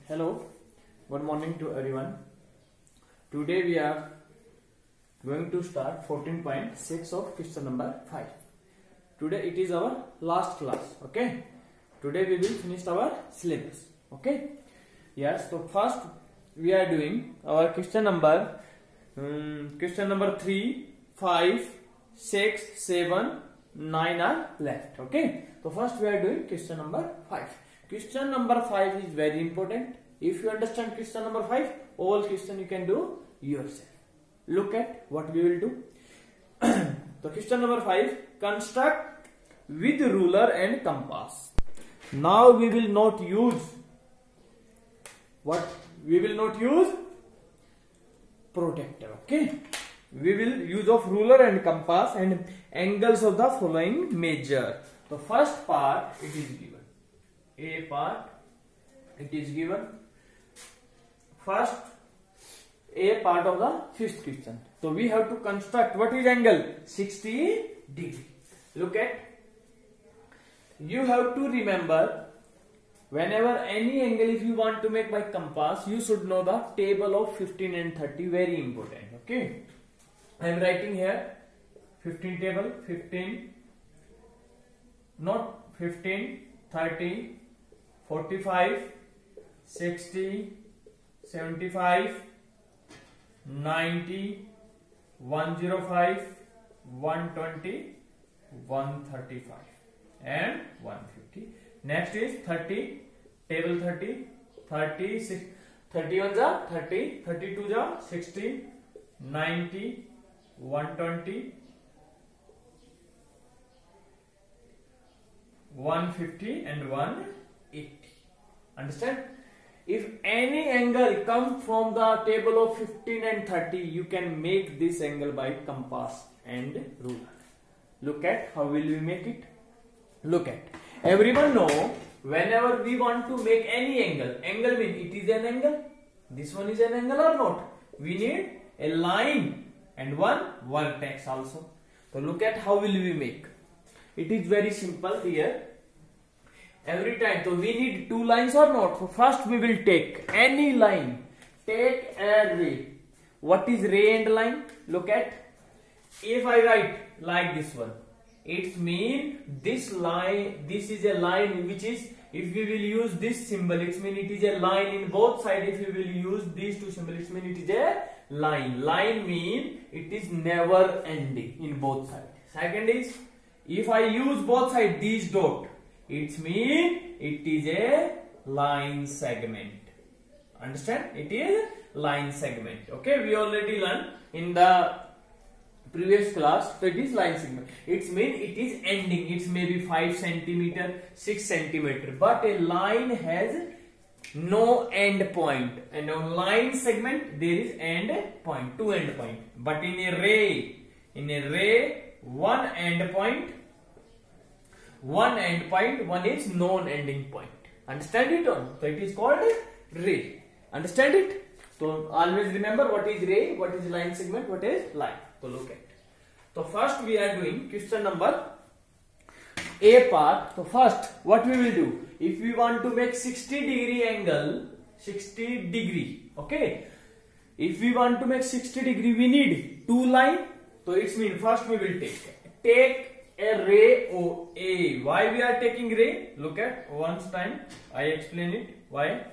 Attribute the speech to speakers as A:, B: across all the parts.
A: Hello, good morning to everyone. Today we are going to start 14.6 of question number 5. Today it is our last class. Okay. Today we will finish our syllabus. Okay. Yes. So first we are doing our question number 3, 5, 6, 7, 9 are left. Okay. So first we are doing question number 5. Question number 5 is very important. If you understand question number 5, all question you can do yourself. Look at what we will do. So question number 5, construct with ruler and compass. Now we will not use what? We will not use protractor. Okay. We will use of ruler and compass and angles of the following measure. The first part it is given. A part it is given. First A part of the fifth question. So we have to construct what is angle? 60 degree. Look at. You have to remember whenever any angle if you want to make by compass, you should know the table of 15 and 30. Very important. Okay. I am writing here 15 table. 15, not 15, 30, 45, 60, 75, 90, 105, 120, 135 and 150. Next is 30, table 30, 30, 31 ja 30, 32 ja 60, 90, 120, 150 and 180. Understand? If any angle comes from the table of 15 and 30, you can make this angle by compass and ruler. Look at how will we make it. Look at. Everyone know whenever we want to make any angle, angle means it is an angle. This one is an angle or not? We need a line and one vertex also. So look at how will we make. It is very simple here. Every time, so we need two lines or not? So first we will take any line. Take a ray. What is ray and line? Look at. If I write like this one, it means this line. This is a line which is. If we will use this symbol, it means it is a line in both sides. If we will use these two symbols, it means it is a line. Line means it is never ending in both sides. Second is, if I use both sides these dot, it means it is a line segment. Understand? It is line segment. Okay, we already learned in the previous class. So it is line segment. It means it is ending. It's maybe 5 centimeter, 6 centimeter. But a line has no end point. And on line segment there is end point, two end point. But in a ray, one end point. One end point, one is non-ending point. Understand it or not? So it is called ray. Understand it? So always remember what is ray, what is line segment, what is line. So look at. So first we are doing question number A part. So first what we will do? If we want to make 60 degree angle, 60 degree. Okay. If we want to make 60 degree, we need two line. So it means first we will take a ray OA. Why we are taking ray? Look at once time. I explain it. Why?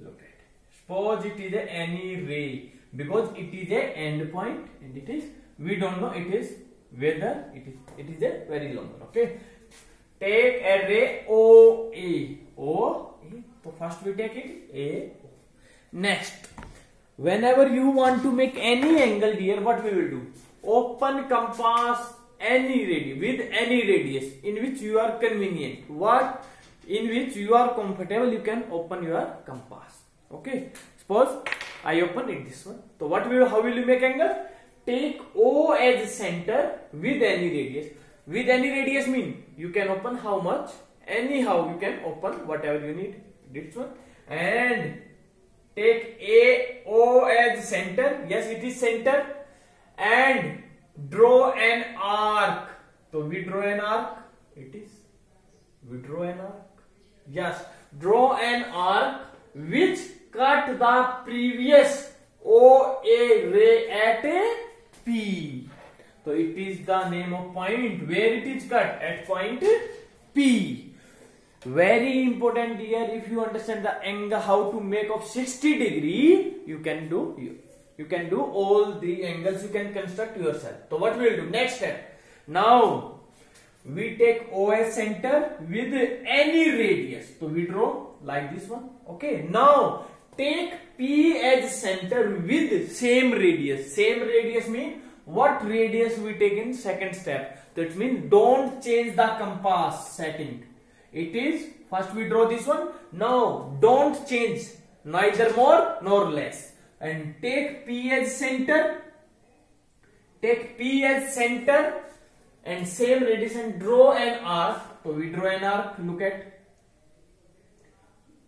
A: Look at. Suppose it is any ray because it is a end point and it is. We don't know it is whether it is. It is a very long one. Okay. Take a ray OA. OA. So first we take it A. Next. Whenever you want to make any angle here, what we will do? Open compass any radius with any radius in which you are convenient. What in which you are comfortable, you can open your compass. Okay. Suppose I open it this one. So what will how will you make angle? Take O as center with any radius. With any radius mean you can open how much? Anyhow you can open whatever you need. This one and. Take AO as center. Yes, it is center. And draw an arc. So we draw an arc. It is We draw an arc. Yes, draw an arc which cut the previous OA ray at P. So it is the name of point where it is cut, at point P. Very important here. If you understand the angle, how to make of 60 degree, you can do all the angles, you can construct yourself. So what we will do next step? Now we take OS center with any radius. So we draw like this one. Okay. Now take P as center with same radius. Same radius means what radius we take in second step. That means don't change the compass setting. It is first we draw this one. Now don't change, neither more nor less. And take P as center. Take P as center and same radius and draw an arc. So we draw an arc. Look at.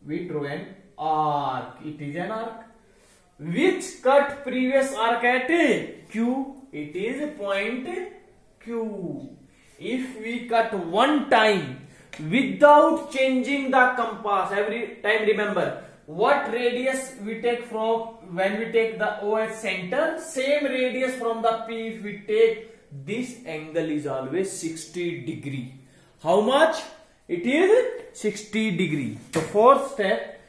A: We draw an arc. It is an arc which cut previous arc at Q. It is point Q. If we cut one time without changing the compass, every time remember what radius we take from when we take the OS center, same radius from the P. If we take, this angle is always 60 degree. How much? It is 60 degree. So fourth step,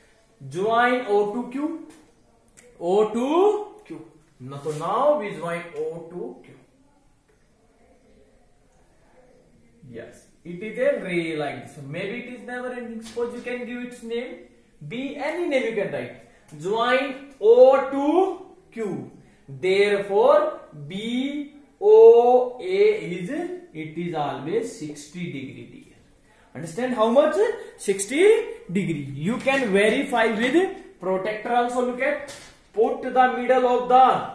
A: join O to Q. O to Q. So now we join O to Q. Yes, it is a ray like this. So maybe it is never ending. Suppose you can give its name B, any name you can write. Join O to Q. Therefore, B O A is, it is always 60 degree dear. Understand how much? 60 degree. You can verify with protractor also. Look at, put the middle of the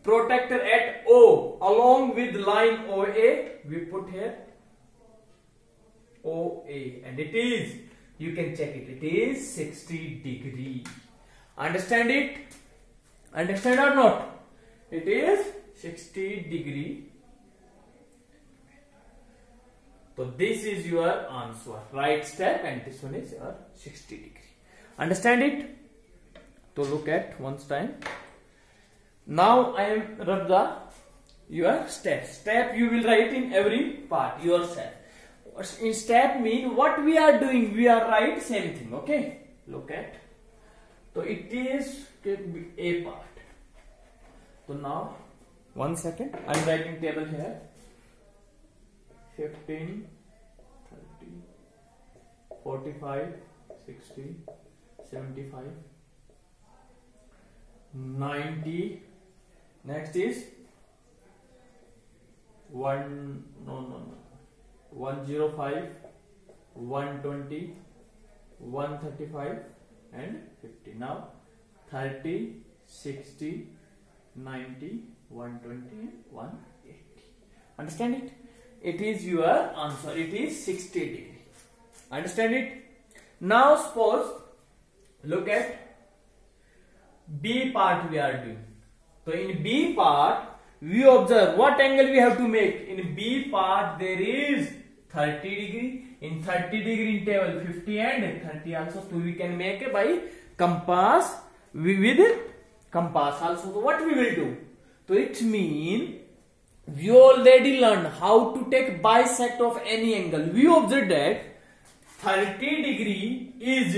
A: protractor at O along with line OA. We put here OA and it is, you can check it, it is 60 degree. Understand it? Understand or not? It is 60 degree. So this is your answer, right step, and this one is your 60 degree. Understand it? So look at once time. Now I am rub the your step. Step you will write in every part yourself. In step mean what we are doing, we are write same thing. Okay, look at. So it is a part. So now 1 second, I am writing table here. 15, 30, 45, 60, 75, 90. Next is 105, 120, 135 and 50. Now 30, 60, 90, 120 and 180. Understand it? It is your answer. It is 60 degree. Understand it? Now suppose, look at B part we are doing. So in B part, we observe what angle we have to make. In B part there is 30 degree. In 30 degree interval 50 and 30 also. So we can make it by compass. With compass also. So what we will do? So it means we already learned how to take bisect of any angle. We observed that 30 degree is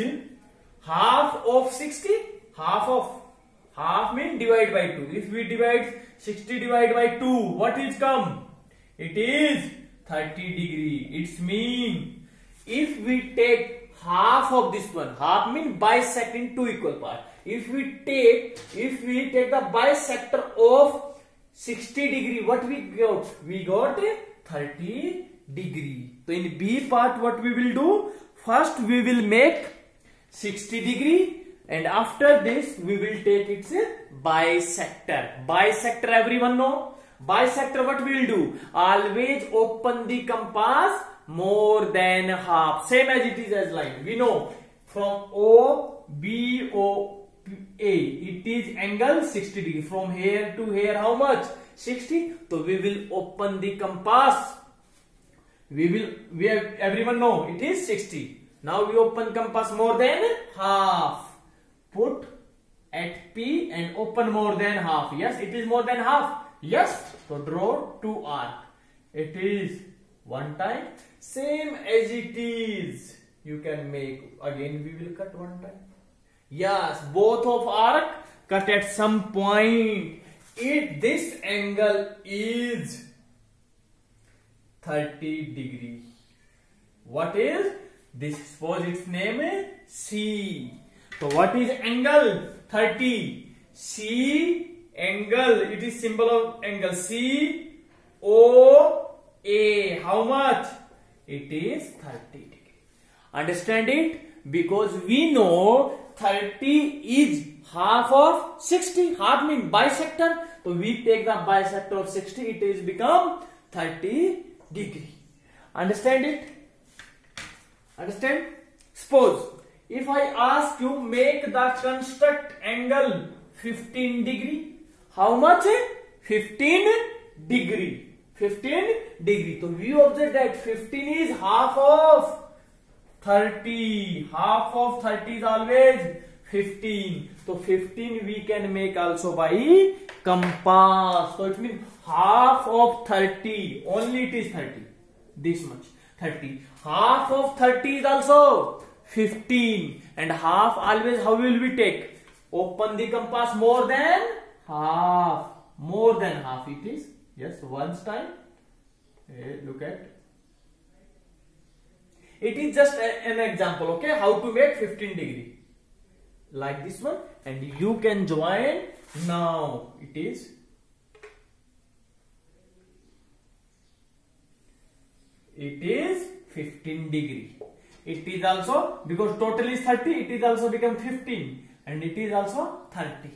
A: half of 60. Half means divide by 2. If we divide 60 divide by 2, what is come? It is 30 degree. It means if we take half of this one, half means bisect in two equal parts. If we take the bisector of 60 degree, what we got? We got 30 degree. So in B part what we will do? First we will make 60 degree and after this we will take its bisector. Bisector everyone know? Bisector what we will do? Always open the compass more than half. Same as it is as line. We know from O, B, O, A, it is angle 60 degree. From here to here how much? 60. So we will open the compass everyone know it is 60. Now we open compass more than half. Put at P and open more than half. Yes, it is more than half. Yes, so draw 2 arc. It is 1 time. Same as it is. You can make again. We will cut 1 time. Yes, both of arc cut at some point. This angle is 30 degree. What is this? Suppose its name is C. So what is angle 30? C angle. It is symbol of angle C O A. How much? It is 30 degree. Understand it? Because we know 30 is half of 60. Half means bisector. So we take the bisector of 60. It is become 30 degree. Understand it? Understand? Suppose if I ask you make the construct angle 15 degree. How much? 15 degree. 15 degree. So we observe that 15 is half of 30. Half of 30 is always 15. So 15 we can make also by compass. So it means half of 30. Only it is 30. This much. 30. Half of 30 is also 15. And half always how will we take? Open the compass more than half. More than half it is. Yes, once time. Look at. It is just an example, okay? How to make 15 degree. Like this one. And you can join now. It is. It is 15 degree. It is also, because total is 30, it is also become 15. And it is also 30.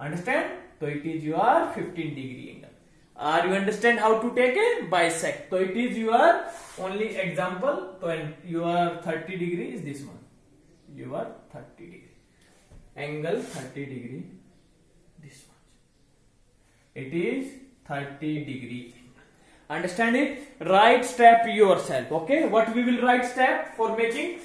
A: Understand? So it is your 15 degree angle. You understand how to take a bisect. So it is your only example. So your 30 degree is this one. Your 30 degree. Angle 30 degree. This much. It is 30 degree. Understand it? Write step yourself. Okay. What we will write step for making?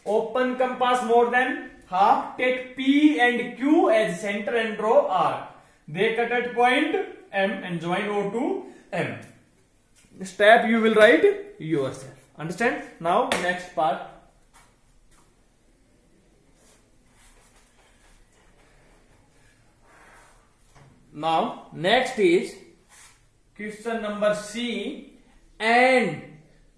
A: Open compass more than half. Take P and Q as center and draw arc. They cut at point M and join O to M. Step you will write yourself. Understand? Now next part. Now next is question number C and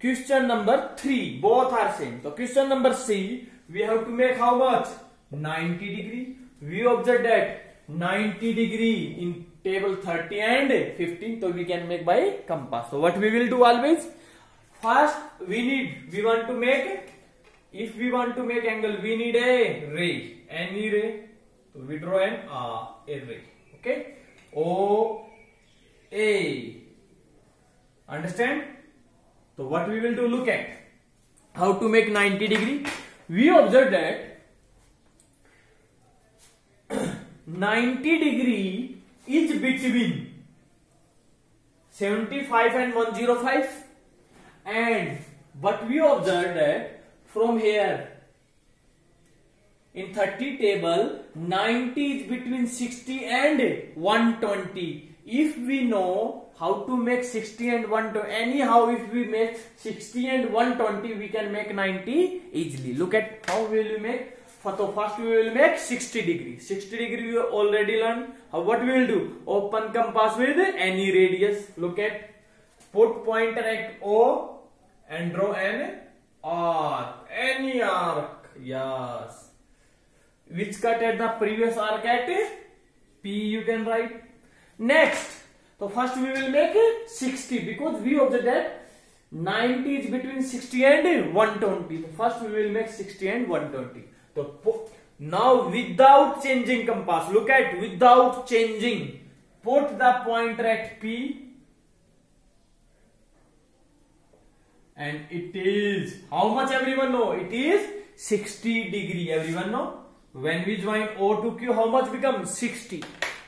A: question number 3. Both are same. So question number C we have to make how much? 90 degree. We observe that 90 degree in table 30 and 15. So we can make by compass. So what we will do always? First we want to make, if we want to make angle, we need a ray. Any ray. So we draw a ray. Okay. O A. Understand? So what we will do? Look at how to make 90 degree. We observe that 90 degree is between 75 and 105, and but we observe that from here in 30 table 90 is between 60 and 120. If we know how to make 60 and 120, anyhow if we make 60 and 120 we can make 90 easily. Look at how will we make. So first we will make 60 degree. 60 degree we already learned. What we will do? Open compass with any radius. Look at, put pointer at O and draw an arc. Any arc. Yes. Which cut at the previous arc at P you can write. Next. So first we will make 60 because we observe that 90 is between 60 and 120. So first we will make 60 and 120. So now without changing compass, look at, without changing, put the pointer at P and it is, how much everyone know? It is 60 degree, everyone know? When we join O to Q, how much becomes? 60.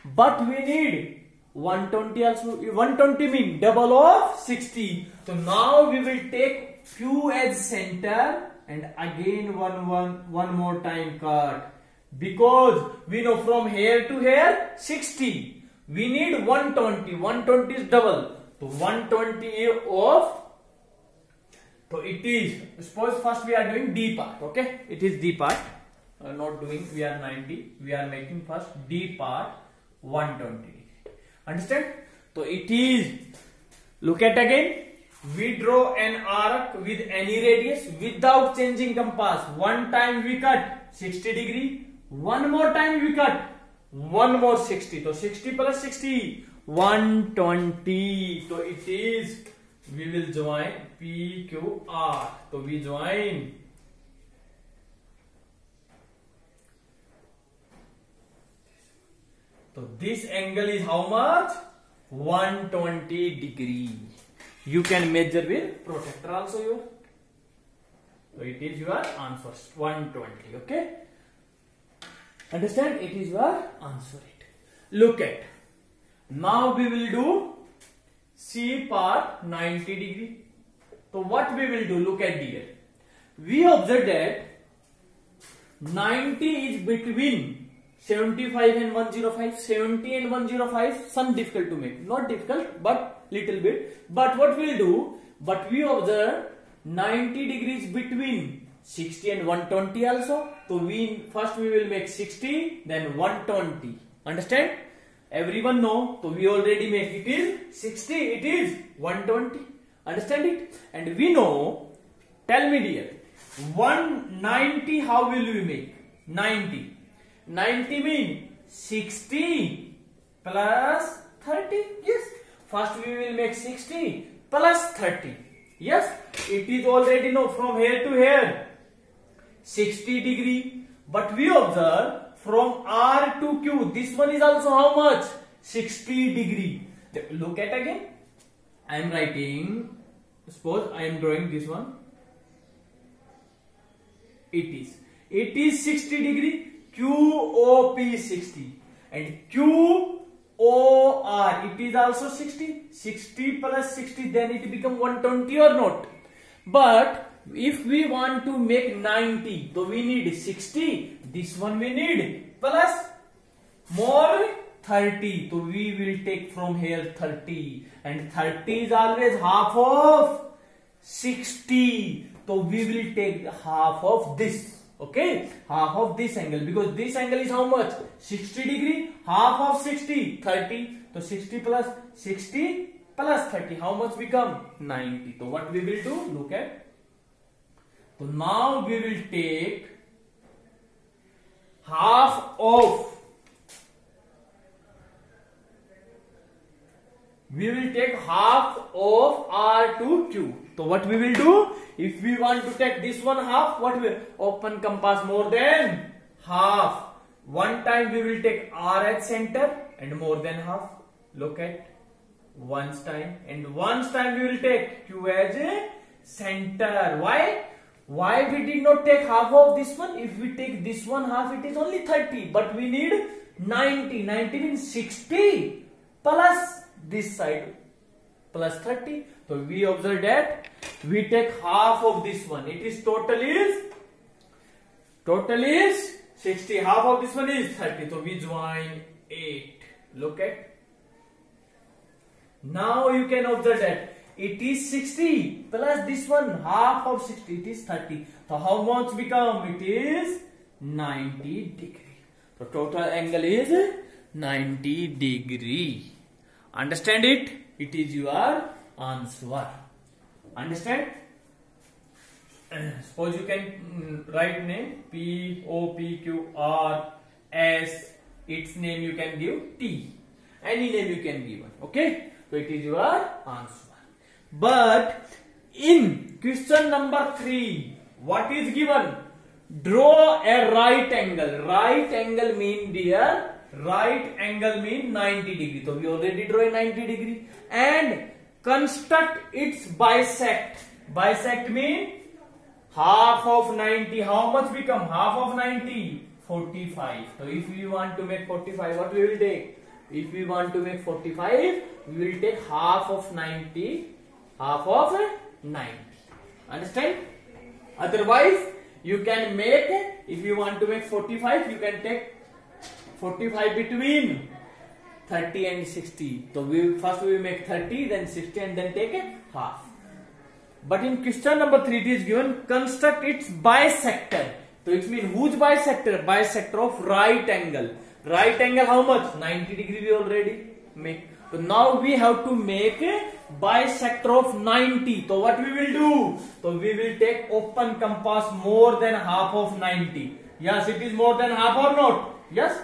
A: But we need 120 also. 120 mean double of 60. So now we will take Q as center and again one more time cut, because we know from here to here 60. We need 120. 120 is double. So 120 of. So it is, suppose first we are doing D part, okay? It is D part. Not doing, we are 90. We are making first D part 120. Understand? So it is, look at again. We draw an arc with any radius without changing compass. One time we cut 60 degree. One more time we cut. One more 60. So 60 plus 60, 120. So it is, we will join PQR. So we join. So this angle is how much? 120 degree. You can measure with protractor also here. So it is your answer, 120. Okay. Understand? It is your answer. Look at. Now we will do C part 90 degree. So what we will do? Look at here. We observe that 90 is between 75 and 105. 70 and 105, some difficult to make. Not difficult, but little bit. But what we'll do? But we observe 90 degrees between 60 and 120 also. So first we will make 60, then 120. Understand? Everyone know. So we already make it is 60. It is 120. Understand it? And we know. Tell me dear. 190. How will we make? 90. 90 mean 60 plus 30. Yes. First we will make 60 plus 30. Yes. It is already know from here to here 60 degree. But we observe from R to Q. This one is also how much? 60 degree. Look at again. I am writing. Suppose I am drawing this one. It is 60 degree. QOP 60 and QOR it is also 60. 60 plus 60, then it become 120 or not. But if we want to make 90, so we need 60. This one we need plus more 30. So we will take from here 30, and 30 is always half of 60. So we will take half of this. Okay, half of this angle, because this angle is how much? 60 degree. Half of 60, 30. So 60 plus 30, how much become? 90. So what we will do? Look at. So now we will take half of. We will take half of R to Q. So what we will do? If we want to take this one half, what will open compass more than half. One time we will take R as center and more than half. Look at once time, and once time we will take Q as a center. Why? Why we did not take half of this one? If we take this one half, it is only 30, but we need 90. 90 means 60 plus this side plus 30. So we observe that we take half of this one. It is total is 60. Half of this one is 30. So we join 8. Look at. Now you can observe that it is 60 plus this one, half of 60. It is 30. So how much become? It is 90 degree. So total angle is 90 degree. Understand it? It is your answer. Understand? Suppose you can write name P O P Q R S. Its name you can give T. Any name you can give. Okay? So it is your answer. But in question number 3, what is given? Draw a right angle. Right angle mean dear. Right angle mean 90 degree. So we already draw a 90 degree. And construct its bisect. Bisect mean half of 90. How much become half of 90? 45. So if you want to make 45, what we will take? If we want to make 45, we will take half of 90, half of 90. Understand? Otherwise, you can make, if you want to make 45, you can take 45 between 30 and 60. So first we will make 30, then 60, and then take a half. But in question number 3, it is given construct its bisector. So it means whose bisector? Bisector of right angle. Right angle how much? 90 degree we already make. So now we have to make a bisector of 90. So what we will do? So we will take open compass more than half of 90. Yes, it is more than half or not? Yes.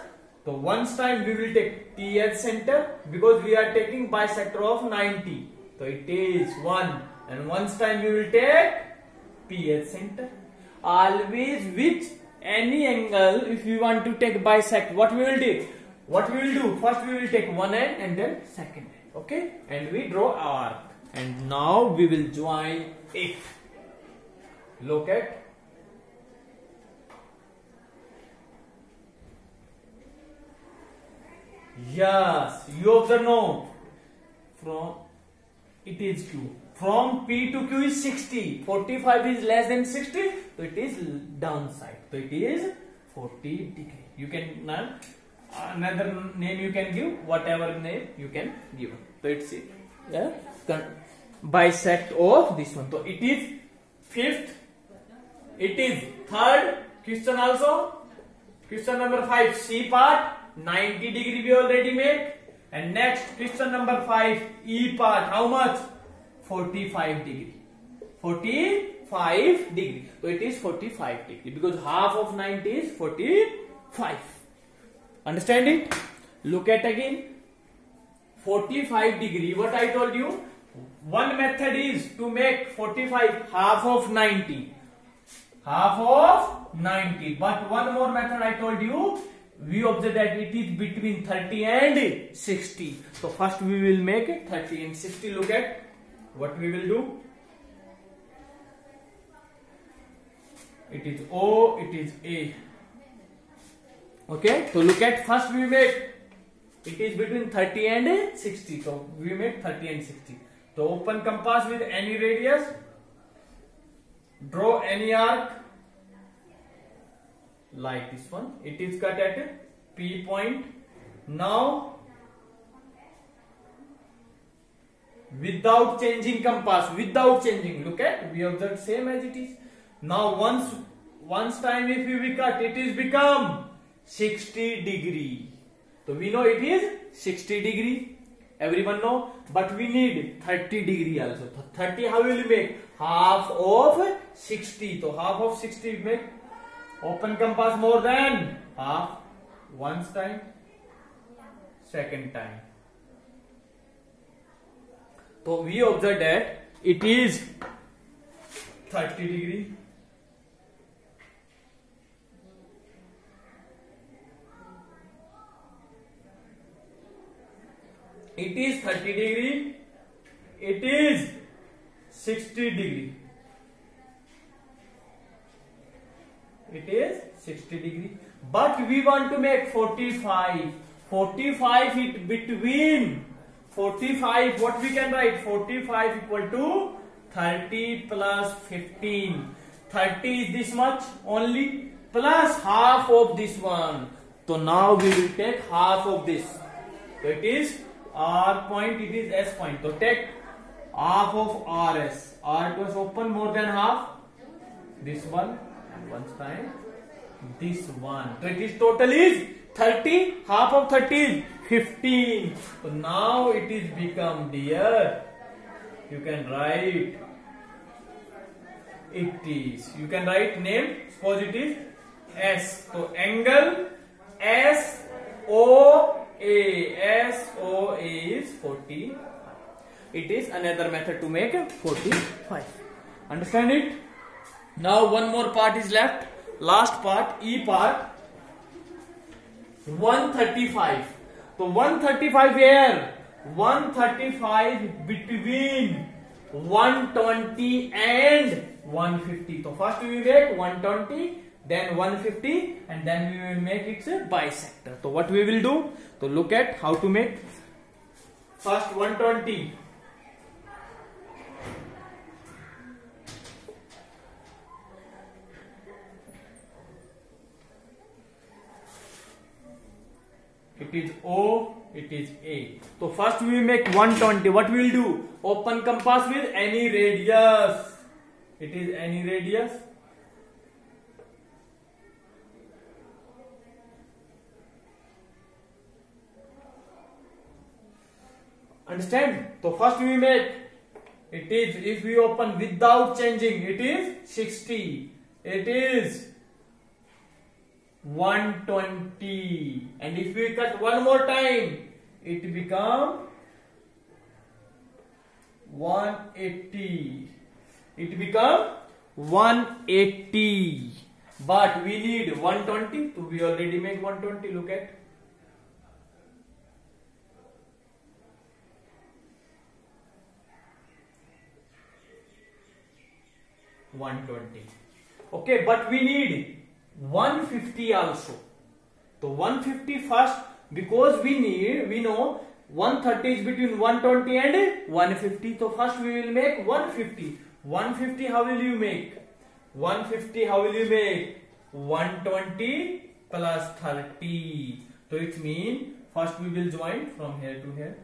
A: So once time we will take P as center because we are taking bisector of 90. So it is 1. And once time we will take P as center. Always with any angle, if we want to take bisect, what we will do? What we will do? First we will take one end and then second end. Okay? And we draw arc. And now we will join it. Look at. Yes, you observe now. From it is Q. From P to Q is 60. 45 is less than 60. So it is downside. So it is 40 degree. You can now another name you can give, whatever name you can give. So it's it. Yeah. Bisect of this one. So it is 5th. It is 3rd question also. Question number 5, C part. 90 degree we already made. And next question number 5, E part. How much? 45 degree. 45 degree. So it is 45 degree because half of 90 is 45. Understand it? Look at again. 45 degree. What I told you? One method is to make 45 half of 90. Half of 90. But one more method I told you. We observe that it is between 30 and 60. So first we will make it 30 and 60. Look at what we will do. It is O, it is A. Okay, so look at first we make it is between 30 and 60. So we make 30 and 60. So open compass with any radius. Draw any arc like this one. It is cut at P point. Now without changing compass, without changing, look at, we observe same as it is. Now once time if we cut, it is become 60 degree. So we know it is 60 degree. Everyone know, but we need 30 degree also. 30 how will we make? Half of 60. So half of 60 make open compass more than half. Once time, second time. So we observe that it is 30 degree. It is 30 degree. It is 60 degree. It is 60 degree. But we want to make 45. 45 it between 45. What we can write? 45 equal to 30 plus 15. 30 is this much only plus half of this one. So now we will take half of this. So it is R point, it is S point. So take half of RS. R was open more than half. This one and once time this one. So it is total is 30. Half of 30 is 15. So now it is become dear. You can write it is. You can write name. Suppose it is S. So angle SOA. SOA is 45. It is another method to make 45. Understand it? Now one more part is left. Last part, E part. 135. So 135 where? 135 between 120 and 150. So first we make 120, then 150, and then we will make it a bisector. So what we will do? So look at how to make. First 120. It is O, it is A. So first we will make 120. What we will do? Open compass with any radius. It is any radius. Understand? So first we make, it is, if we open without changing, it is 60. It is 120. And if we cut one more time, it become 180. It become 180. But we need 120. So we already make 120. Look at. 120. Okay, but we need 150 also. So 150 first, because we know 130 is between 120 and 150. So first we will make 150. 150 how will you make? 150 how will you make? 120 plus 30. So it means first we will join from here to here.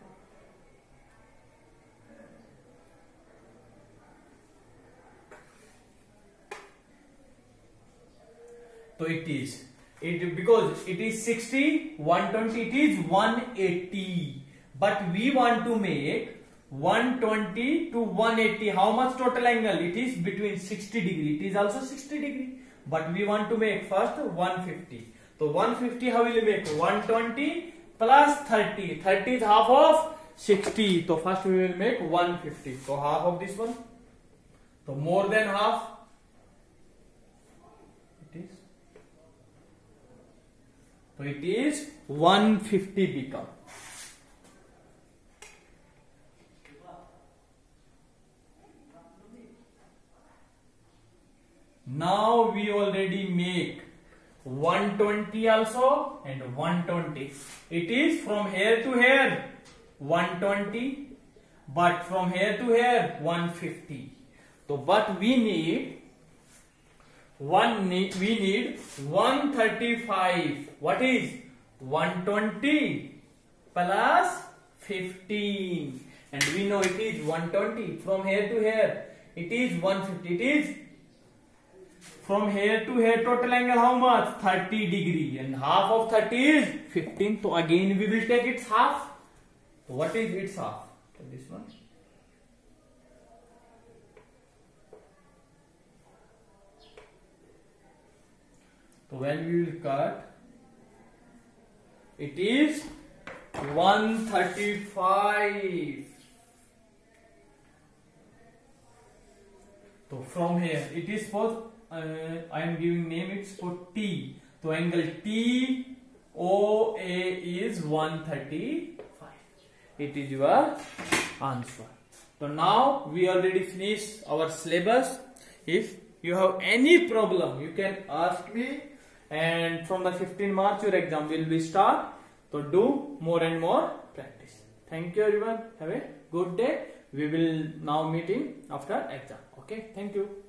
A: So it is, because it is 60, 120, it is 180. But we want to make 120 to 180. How much total angle? It is between 60 degree. It is also 60 degree. But we want to make first 150. So 150 how will you make? 120 plus 30. 30 is half of 60. So first we will make 150. So half of this one. So more than half. It is. So it is 150 become. Now we already make 120 also and 120. It is from here to here 120, but from here to here 150. So but we need 135. What is 120 plus 15? And we know it is 120. From here to here it is 150. It is from here to here total angle how much? 30 degree, and half of 30 is 15. So again we will take its half. So what is its half? So this one. So when we will cut, it is 135. So from here it is for I am giving name, it's for T. So angle T OA is 135. It is your answer. So now we already finished our syllabus. If you have any problem, you can ask me. And from the 15 March your exam will be start. So do more and more practice. Thank you everyone. Have a good day. We will now meeting after exam. Okay. Thank you.